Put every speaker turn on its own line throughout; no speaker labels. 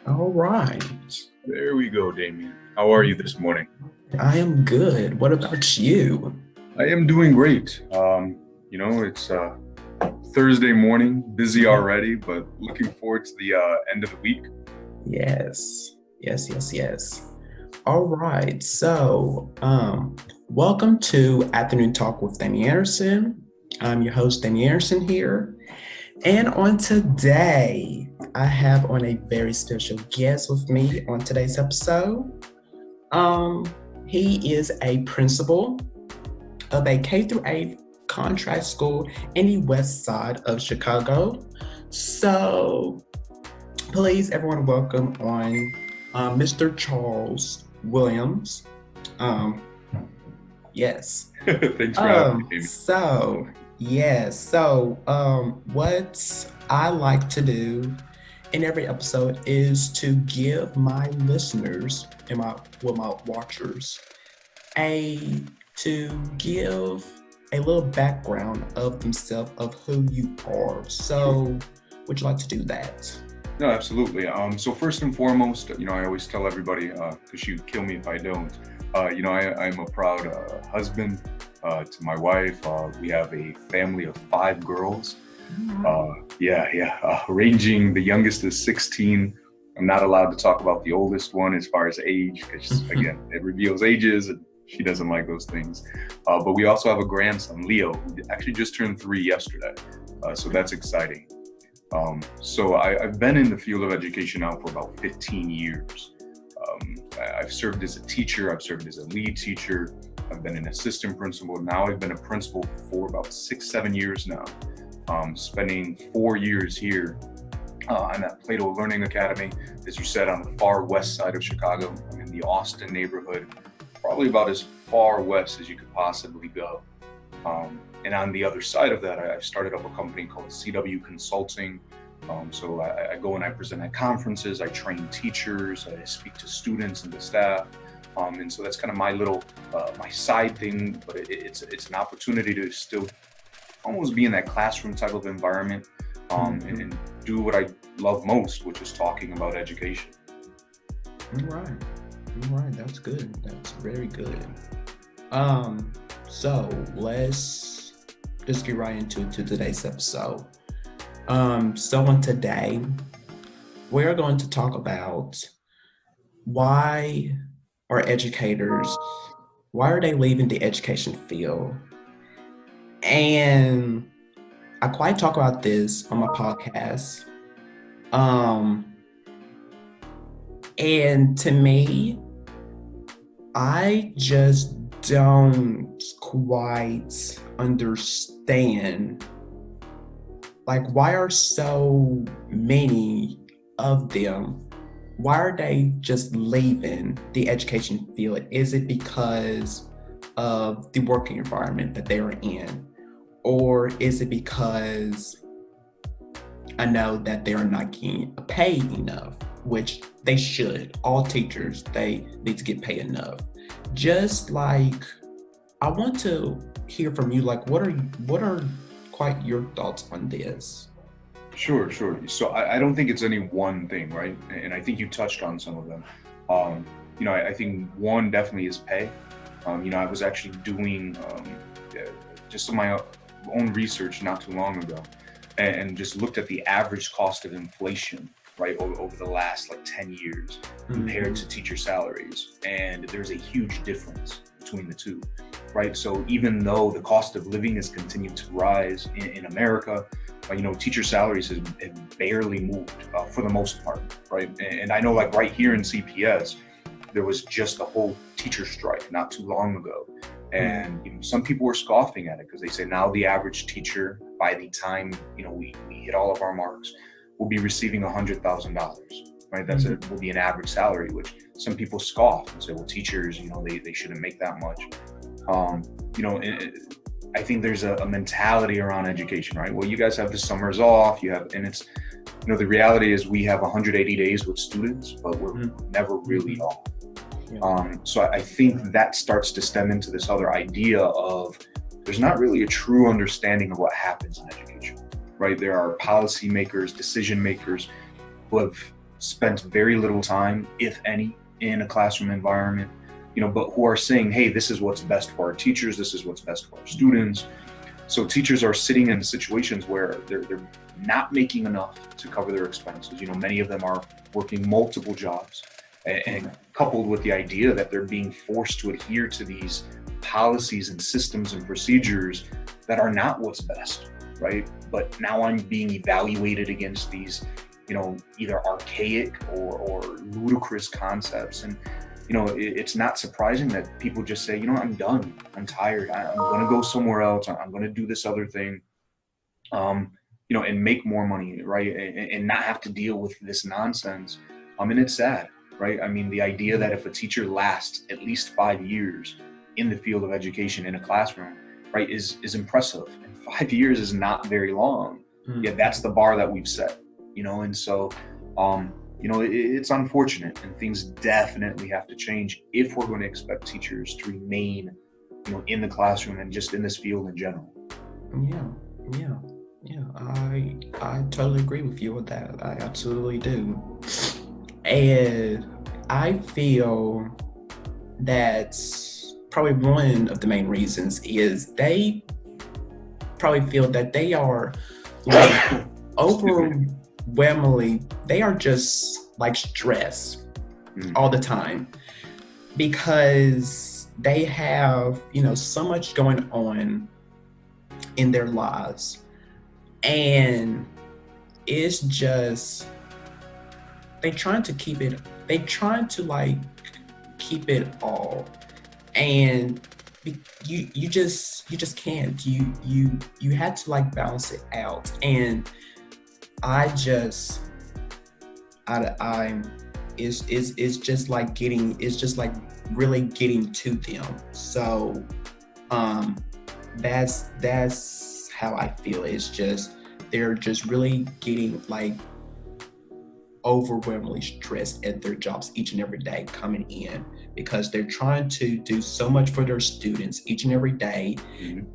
All right.
There we go, Damian. How are you this morning?
I am good. What about you?
I am doing great. It's Thursday morning, busy already, but looking forward to the end of the week.
Yes. Yes, yes, yes. All right. Welcome to Afternoon Talk with Damian Anderson. I'm your host, Damian Anderson here. And on today, I have on a very special guest with me on today's episode. Um, he is a principal of a K through 8 contract school in the west side of Chicago. So please, everyone, welcome on Mr. Charles Williams. Um, yes.
Thanks for having me, Damian.
So yes. What I like to do in every episode is to give my listeners and my watchers a to give a little background of themselves of who you are.
Sure.
So, would you like to do that?
No, absolutely. So first and foremost, I always tell everybody, because you kill me if I don't. I'm a proud husband to my wife. We have a family of 5 girls. Ranging. The youngest is 16. I'm not allowed to talk about the oldest one as far as age, because again, it reveals ages, and she doesn't like those things. But we also have a grandson, Leo, who actually just turned 3 yesterday. So that's exciting. I've been in the field of education now for about 15 years. I've served as a teacher, I've served as a lead teacher, I've been an assistant principal. Now I've been a principal for about 6, 7 years now, spending 4 years here. I'm at Plato Learning Academy, as you said, on the far west side of Chicago. I'm in the Austin neighborhood, probably about as far west as you could possibly go. And on the other side of that, I started up a company called CW Consulting. I go and I present at conferences, I train teachers, I speak to students and the staff. And so that's kind of my little, my side thing, but it's an opportunity to still almost be in that classroom type of environment, and do what I love most, which is talking about education.
All right. All right. That's good. That's very good. Um, so let's just get right into today's episode. On today, we're going to talk about why are educators, why are they leaving the education field? And I quite talk about this on my podcast. Um, and to me, I just don't quite understand like why are so many of them why are they just leaving the education field? Is it because of the working environment that they are in? Or is it because I know that they're not getting paid enough, which they should. All teachers, they need to get paid enough. Just like I want to hear from you, like what are quite your thoughts on this?
Sure, sure. So I don't think it's any one thing, right? And I think you touched on some of them. Um, I think one definitely is pay. I was actually doing just some of my own research not too long ago, and just looked at the average cost of inflation, right, over the last like 10 years compared to teacher salaries. And there's a huge difference between the two, right? So even though the cost of living has continued to rise in America, teacher salaries have barely moved for the most part, right? And I know, like right here in CPS, there was just a whole teacher strike not too long ago, and some people were scoffing at it because they say now the average teacher, by the time we hit all of our marks, will be receiving $100,000, right? That's will be an average salary, which some people scoff and say, well, teachers, they shouldn't make that much. Um, you know, I think there's a mentality around education, right? Well, you guys have the summers off, and it's, the reality is we have 180 days with students, but we're never really off. So I think that starts to stem into this other idea of there's not really a true understanding of what happens in education, right? There are policymakers, decision makers who have spent very little time, if any, in a classroom environment, but who are saying, hey, this is what's best for our teachers, this is what's best for our students. So teachers are sitting in situations where they're not making enough to cover their expenses. Many of them are working multiple jobs, and coupled with the idea that they're being forced to adhere to these policies and systems and procedures that are not what's best, right? But now I'm being evaluated against these, either archaic or ludicrous concepts. And, it's not surprising that people just say, I'm done, I'm tired, I'm going to go somewhere else, I'm going to do this other thing, and make more money, right? And not have to deal with this nonsense. And it's sad, right? I mean, the idea that if a teacher lasts at least 5 years in the field of education in a classroom, right, is impressive. And 5 years is not very long. Yet that's the bar that we've set, and so, it's unfortunate, and things definitely have to change if we're going to expect teachers to remain, in the classroom and just in this field in general.
Yeah. I totally agree with you with that. I absolutely do. And I feel that's probably one of the main reasons is they probably feel that they are like overwhelmingly, they are just like stressed all the time because they have, so much going on in their lives. And it's just, they trying to keep it all. And you just can't. You had to like balance it out. And it's just like really getting to them. So that's how I feel. It's just they're just really getting like overwhelmingly stressed at their jobs each and every day coming in because they're trying to do so much for their students each and every day.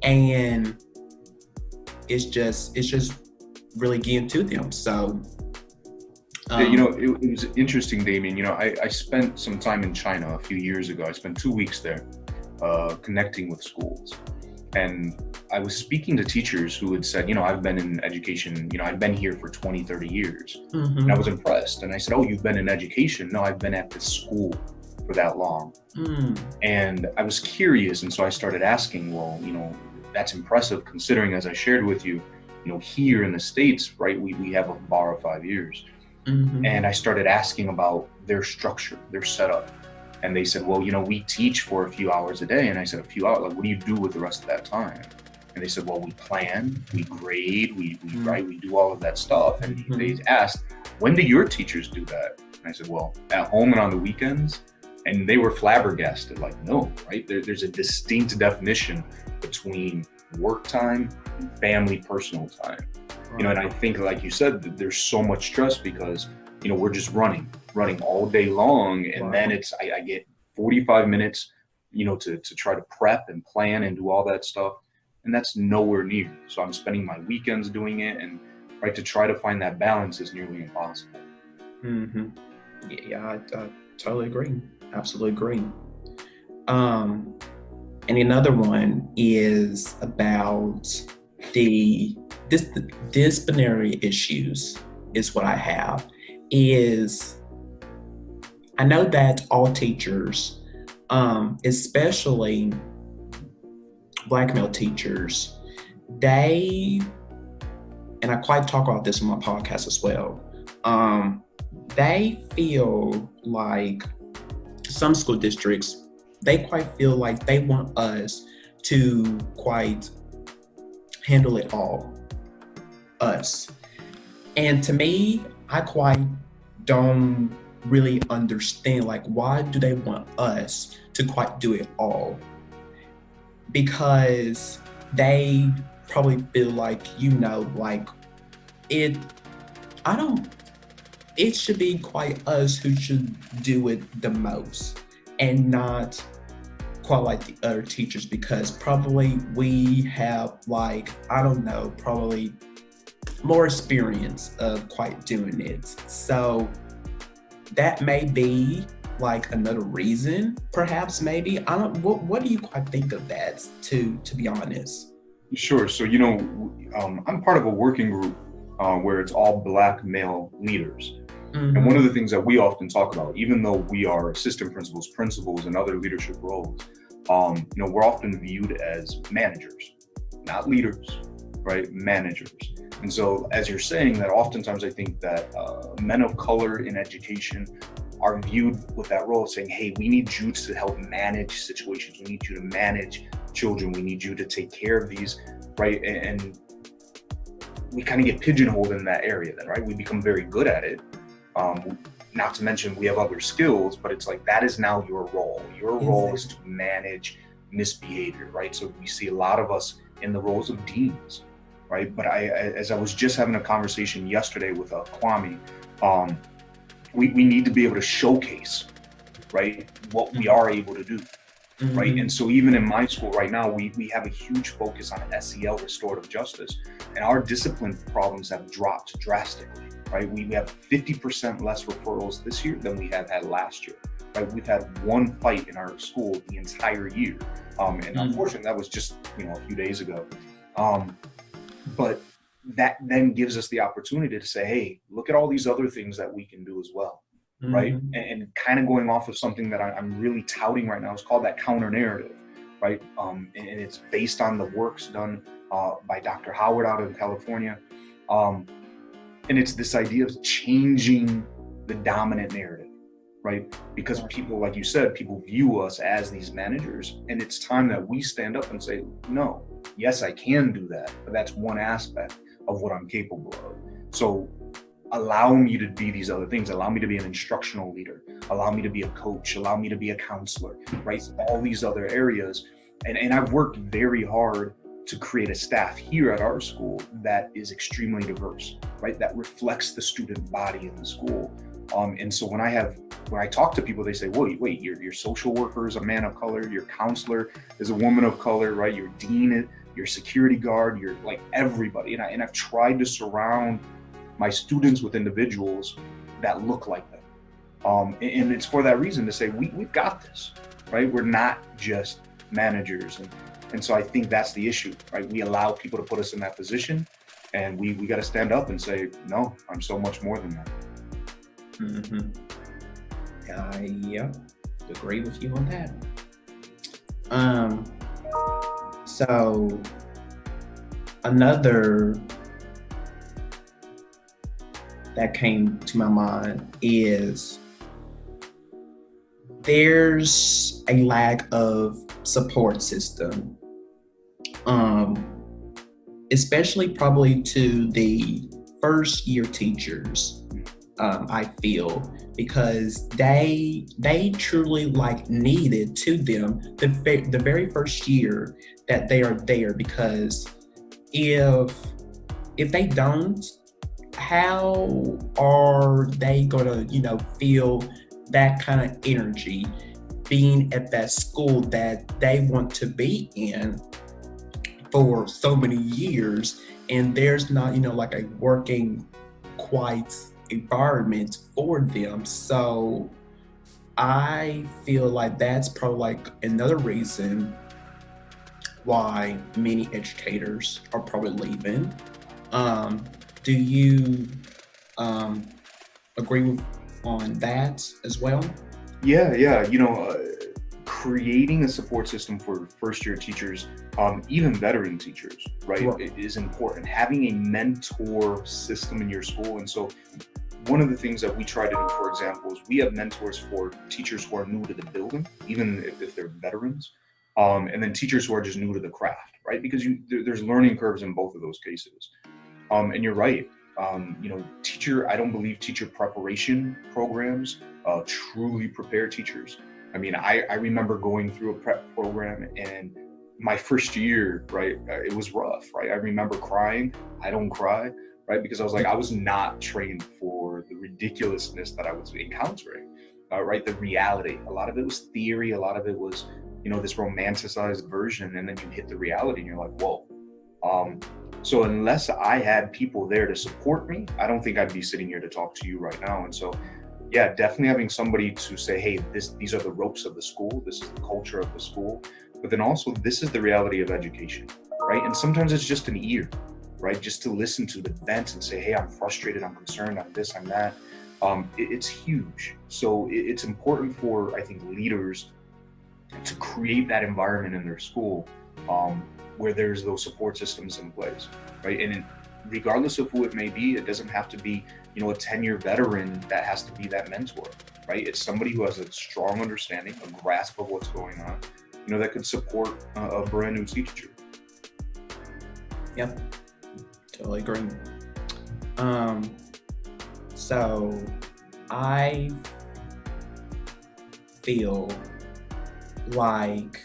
And it's just really getting to them. So
it was interesting, Damian. I spent some time in China a few years ago. I spent 2 weeks there connecting with schools, and I was speaking to teachers who had said, I've been in education, I've been here for 20, 30 years. And I was impressed. And I said, oh, you've been in education? No, I've been at this school for that long. And I was curious. And so I started asking, well, that's impressive considering, as I shared with you, here in the States, right, we have a bar of 5 years. And I started asking about their structure, their setup. And they said, well, we teach for a few hours a day. And I said, a few hours, like, what do you do with the rest of that time? And they said, well, we plan, we grade, we write, we do all of that stuff. And they asked, when do your teachers do that? And I said, well, at home and on the weekends. And they were flabbergasted, like, no, right? There's a distinct definition between work time and family personal time. And I think, like you said, there's so much stress because, we're just running all day long. And then I get 45 minutes, to try to prep and plan and do all that stuff. And that's nowhere near. So I'm spending my weekends doing it, and to try to find that balance is nearly impossible.
Yeah, I totally agree. Absolutely agree. And another one is about the disciplinary issues is what I have. Is I know that all teachers, especially Black male teachers, and I quite talk about this on my podcast as well, they feel like some school districts, they quite feel like they want us to quite handle it all, us. And to me, I quite don't really understand, like, why do they want us to quite do it all? Because they probably feel like, like it should be quite us who should do it the most and not quite like the other teachers, because probably we have probably more experience of quite doing it. So that may be like another reason, perhaps, maybe. I don't, what do you quite think of that, to be honest?
Sure. So, I'm part of a working group where it's all Black male leaders. And one of
Mm-hmm.
the things that we often talk about, even though we are assistant principals, principals, and other leadership roles, we're often viewed as managers, not leaders, right? Managers. And so, as you're saying that, oftentimes I think that men of color in education are viewed with that role, saying, hey, we need you to help manage situations. We need you to manage children. We need you to take care of these, right? And we kind of get pigeonholed in that area then, right? We become very good at it. Not to mention we have other skills, but it's like that is now your role. Your role is to manage misbehavior, right? So we see a lot of us in the roles of deans, right? But as I was just having a conversation yesterday with Kwame, we need to be able to showcase, right, what we are able to do, right?
Mm-hmm.
And so even in my school right now, we have a huge focus on SEL, restorative justice, and our discipline problems have dropped drastically, right? We have 50% less referrals this year than we have had last year, right? We've had one fight in our school the entire year. And unfortunately, that was just, a few days ago. But that then gives us the opportunity to say, hey, look at all these other things that we can do as well, right?
Mm-hmm.
And kind of going off of something that I'm really touting right now is called that counter narrative, right? And it's based on the works done by Dr. Howard out in California. And it's this idea of changing the dominant narrative, right? Because people, like you said, people view us as these managers, and it's time that we stand up and say, no, yes, I can do that, but that's one aspect of what I'm capable of. So allow me to be these other things. Allow me to be an instructional leader. Allow me to be a coach. Allow me to be a counselor, right? All these other areas. And I've worked very hard to create a staff here at our school that is extremely diverse, right? That reflects the student body in the school. And so when I talk to people, they say, wait, your social worker is a man of color, your counselor is a woman of color, right? Your dean, your security guard, you're like everybody. And I've tried to surround my students with individuals that look like them. And it's for that reason to say, we've got this, right? We're not just managers. And so I think that's the issue, right? We allow people to put us in that position, and we got to stand up and say, no, I'm so much more than that.
Mm-hmm. Yeah, agree with you on that. So another that came to my mind is there's a lack of support system, especially probably to the first year teachers. I feel, because they truly like needed to them the very first year that they are there, because if they don't, how are they gonna feel that kind of energy being at that school that they want to be in for so many years, and there's not like a working quite environment for them? So I feel like that's probably like another reason why many educators are probably leaving. Do you agree on that as well?
Yeah. Creating a support system for first year teachers, even veteran teachers, right, it is important. Having a mentor system in your school. And so one of the things that we try to do, for example, is we have mentors for teachers who are new to the building, even if they're veterans, and then teachers who are just new to the craft, right? Because there's learning curves in both of those cases. And you're right. I don't believe teacher preparation programs truly prepare teachers. I mean, I remember going through a prep program, and my first year, right, it was rough, right? I remember crying. I don't cry, right? Because I was not trained for the ridiculousness that I was encountering, right? The reality. A lot of it was theory. A lot of it was, this romanticized version. And then you hit the reality and you're like, whoa. So unless I had people there to support me, I don't think I'd be sitting here to talk to you right now. And so yeah, definitely having somebody to say, hey, these are the ropes of the school, this is the culture of the school, but then also this is the reality of education, right? And sometimes it's just an ear, right? Just to listen to the vent and say, hey, I'm frustrated, I'm concerned, I'm this, I'm that. It's huge. So it's important for, I think, leaders to create that environment in their school, um, where there's those support systems in place, right? And regardless of who it may be, it doesn't have to be, a 10-year veteran that has to be that mentor, right? It's somebody who has a strong understanding, a grasp of what's going on, that could support a brand new teacher.
Yep, totally agree. Um, so I feel like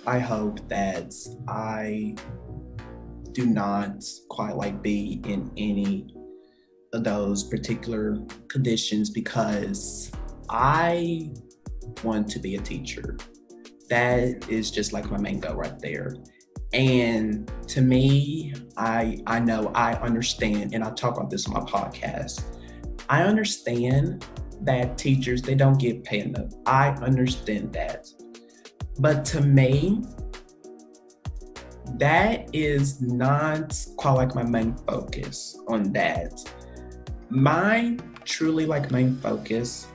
I hope that I do not quite like be in any of those particular conditions because I want to be a teacher. That is just like my main goal right there. And to me, I know I understand, and I talk about this on my podcast. I understand that teachers they don't get paid enough. I understand that. But to me, that is not quite like my main focus on that. My truly like main focus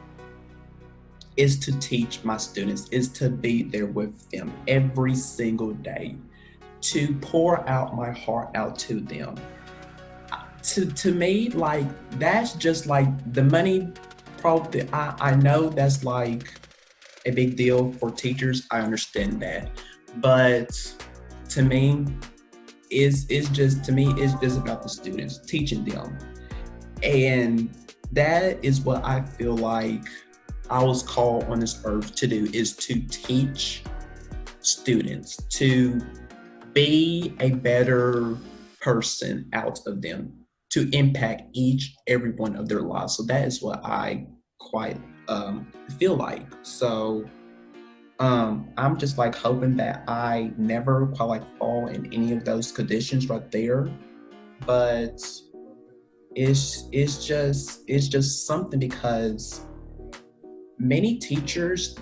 is to teach my students, is to be there with them every single day, to pour out my heart out to them. To me, like that's just like the money probably I know that's like a big deal for teachers. I understand that. But to me, it's just about the students, teaching them. And that is what I feel like I was called on this earth to do, is to teach students, to be a better person out of them, to impact every one of their lives. So that is what I quite feel like. So I'm just like hoping that I never quite like fall in any of those conditions right there. But it's just something because many teachers,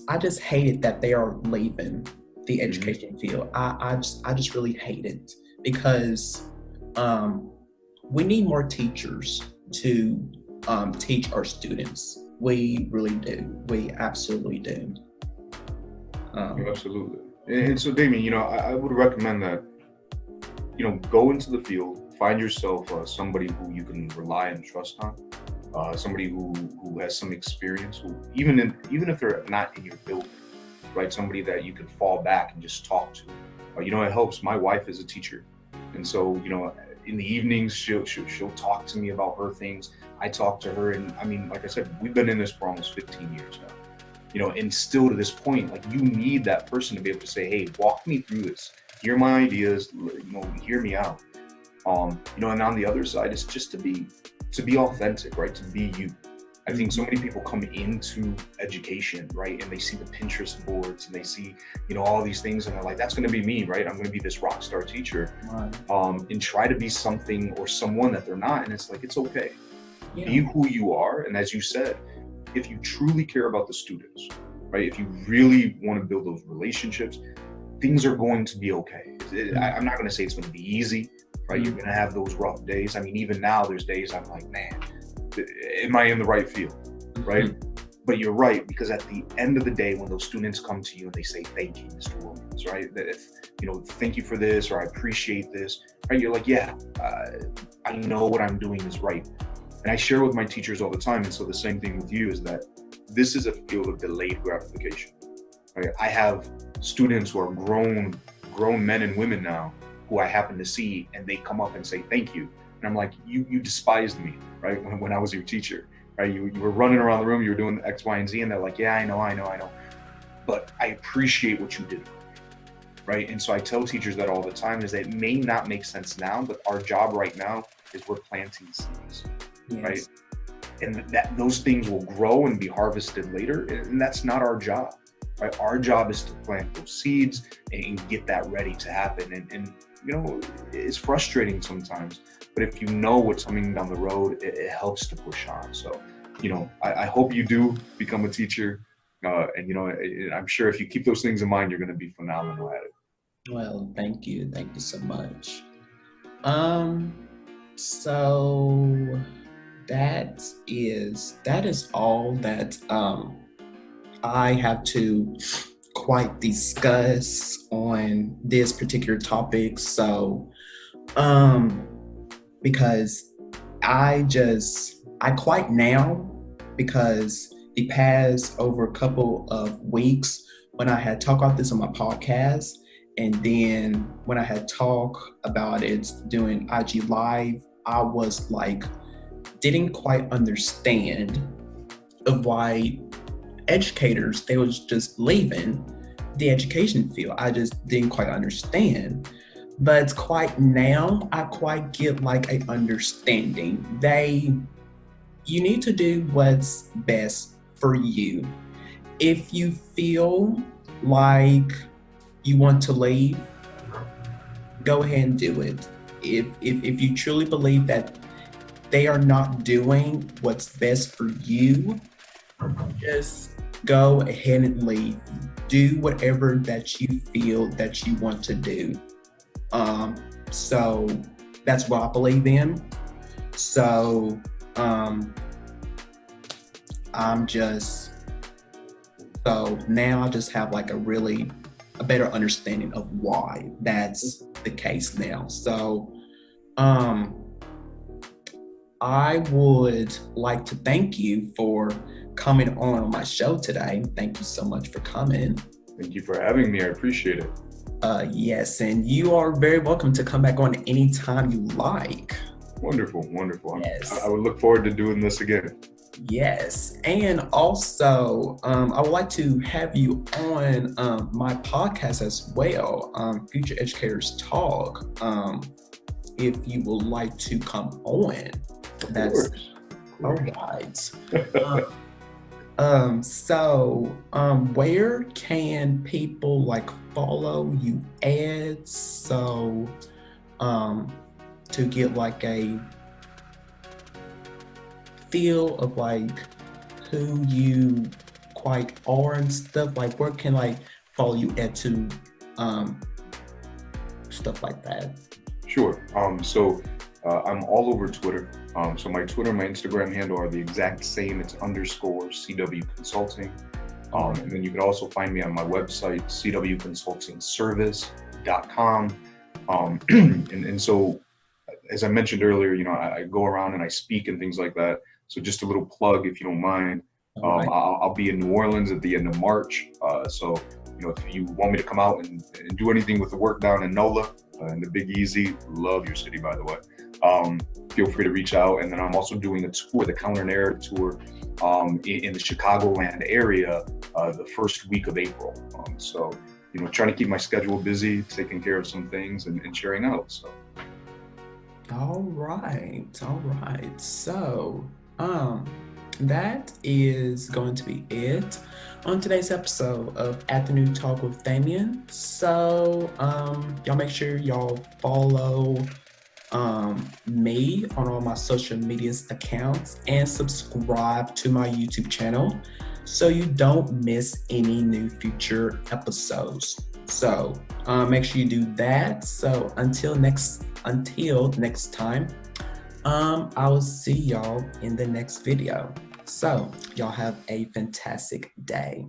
I just hate it that they are leaving the
Mm-hmm.
education field. I just really hate it because we need more teachers to teach our students. We really do. We absolutely do. Um,
Absolutely. And so, Damian, I would recommend that, go into the field, find yourself somebody who you can rely and trust on, somebody who has some experience, who even if they're not in your building, right? Somebody that you can fall back and just talk to. It helps. My wife is a teacher, and so in the evenings she'll talk to me about her things. I talk to her, and I mean, like I said, we've been in this for almost 15 years now. And still to this point, like you need that person to be able to say, hey, walk me through this, hear my ideas, hear me out. And on the other side, it's just to be authentic, right? To be you. I think so many people come into education, right, and they see the Pinterest boards and they see, all these things, and they're like, that's going to be me, right? I'm going to be this rock star teacher, and try to be something or someone that they're not. And it's like, it's okay.
yeah.
Be who you are. And as you said, if you truly care about the students, right, if you really want to build those relationships, things are going to be okay. I'm not going to say it's going to be easy, right? You're going to have those rough days. I mean, even now, there's days I'm like, man, am I in the right field, right? But you're right, because at the end of the day, when those students come to you and they say, thank you, Mr. Williams, right? Thank you for this, or I appreciate this, right? You're like, yeah, I know what I'm doing is right. And I share with my teachers all the time. And so the same thing with you is that this is a field of delayed gratification, right? I have students who are grown men and women now who I happen to see, and they come up and say, thank you. And I'm like, you despised me, right? When I was your teacher, right? You were running around the room, you were doing X, Y, and Z, and they're like, yeah, I know. But I appreciate what you did, right? And so I tell teachers that all the time, is that it may not make sense now, but our job right now is we're planting seeds,
Yes.
right? And that those things will grow and be harvested later, and that's not our job. right? Our job is to plant those seeds and get that ready to happen. And you know, it's frustrating sometimes, but if you know what's coming down the road, it helps to push on. So, you know, I hope you do become a teacher. And, you know, I'm sure if you keep those things in mind, you're going to be phenomenal at it.
Well, thank you. Thank you so much. Um, so that is all that I have to quite discuss on this particular topic. So um because I quite now, because the past over a couple of weeks when I had talked about this on my podcast, and then when I had talked about it doing IG Live, I was like, didn't quite understand of why educators, they was just leaving the education field. I just didn't quite understand. But quite now, I quite get like a understanding. You need to do what's best for you. If you feel like you want to leave, go ahead and do it. If you truly believe that they are not doing what's best for you, just go ahead and leave. Do whatever that you feel that you want to do. So that's what I believe in. So I'm just so now I just have like a better understanding of why that's the case now. So I would like to thank you for coming on my show today. Thank you so much for coming.
Thank you for having me. I appreciate it.
Yes, and you are very welcome to come back on anytime you like.
Wonderful, wonderful.
Yes.
I would look forward to doing this again.
Yes, and also I would like to have you on my podcast as well, Future Educators Talk. If you would like to come on, that's all right. Where can people like follow you at, so to get like a feel of like who you quite are and stuff, like where can like follow you at to stuff like that?
Sure. So I'm all over Twitter. So my Twitter and my Instagram handle are the exact same. It's _CW Consulting. And then you can also find me on my website, cwconsultingservice.com. And so, as I mentioned earlier, you know, I go around and I speak and things like that. So just a little plug, if you don't mind.
Right.
I'll be in New Orleans at the end of March. So, you know, if you want me to come out and do anything with the work down in NOLA and the Big Easy, love your city, by the way. Feel free to reach out. And then I'm also doing a tour, the counter narrative tour, in the Chicagoland area, the first week of April. So, you know, trying to keep my schedule busy, taking care of some things and sharing out. So.
All right. So, that is going to be it on today's episode of Afternoon Talk with Damian. So, y'all make sure y'all follow me on all my social media accounts and subscribe to my YouTube channel so you don't miss any new future episodes. So make sure you do that. So until next time, I will see y'all in the next video. So y'all have a fantastic day.